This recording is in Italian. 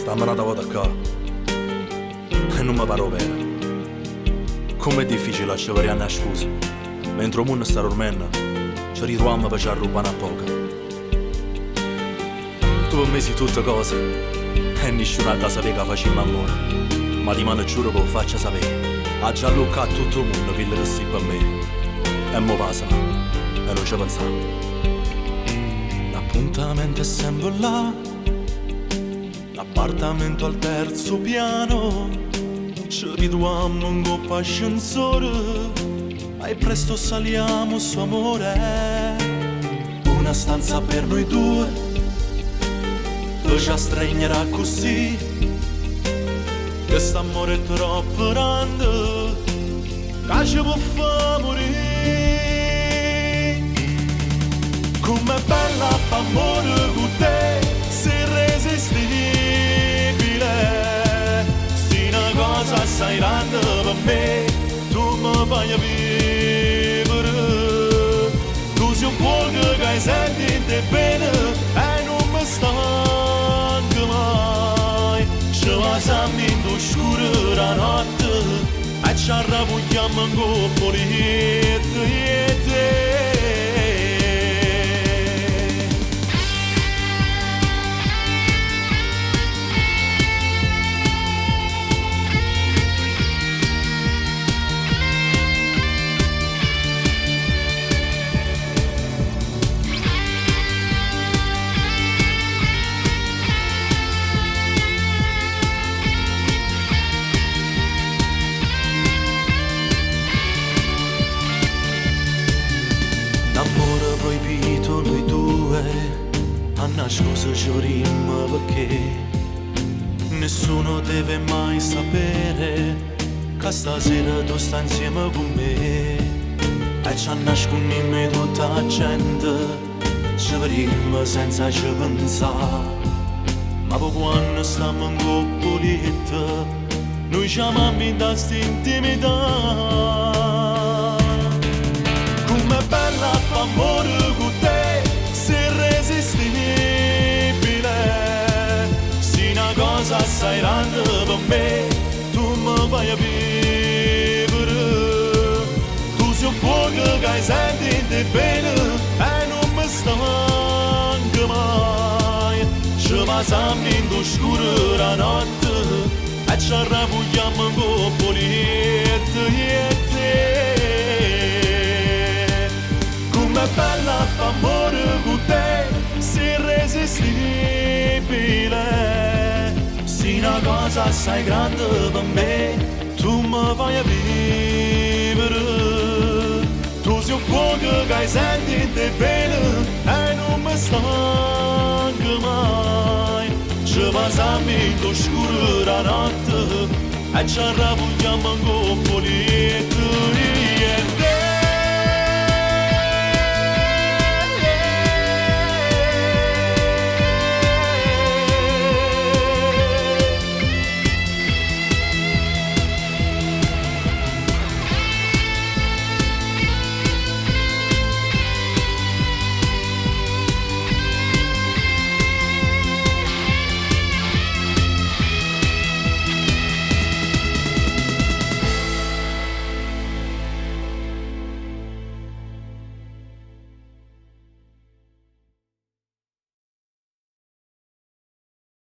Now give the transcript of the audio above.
Stammi una volta qua e non mi paro bene. Com'è difficile accettare una scusa. Mentre il mondo sta dormendo, ci ritroviamo per ci rubare a poco. Tu per me sei tutte cose e nessun'altra sapeva che facciamo amore. Ma ti mando giuro che lo faccia sapere. Ha già luccato tutto il mondo quello che sei per me. E mo passa e non ci pensiamo. L'appuntamento è sempre là, l'appartamento al terzo piano. Ci ritroviamo in coppa ascensore e presto saliamo su amore. Una stanza per noi due, che ci stringerà così. Quest'amore è troppo grande, che ci può far morire. Com'è bella f'amore con te, sei irresistibile. Sei una cosa assai grande per me, tu mi fai vivere. Tu sei un fuoco che senti te bene e non mi stanca mai. Ci pasiamo in oscuro la notte e ci arrabbiamo in coppoliette. L'amore proibito noi due, a nascosto giurimmo perché nessuno deve mai sapere che stasera tu stai insieme con me. E ci nascondiamo tutta la gente, ci vedremo senza ci pensare. Ma poi quando stiamo in coppolietta, noi ci amiamo in questa intimità. Com'è bella f'amore con te, sei irresistibile. Sei una cosa assai grande per me, tu mi fai vivere. Tu sei un fuoco che senti te bene e non mi stanca mai. Ci pasiamo in oscuro la notte e ci arrabbiamo in coppoliette. Com'è bella f'amore con te, sei irresistibile. Sei una cosa assai grande per me, tu mi fai vivere. Tu sei un fuoco che senti te bene e non mi stanca mai. Ci pasiamo in oscuro la notte e ci arrabbiamo in coppoliette.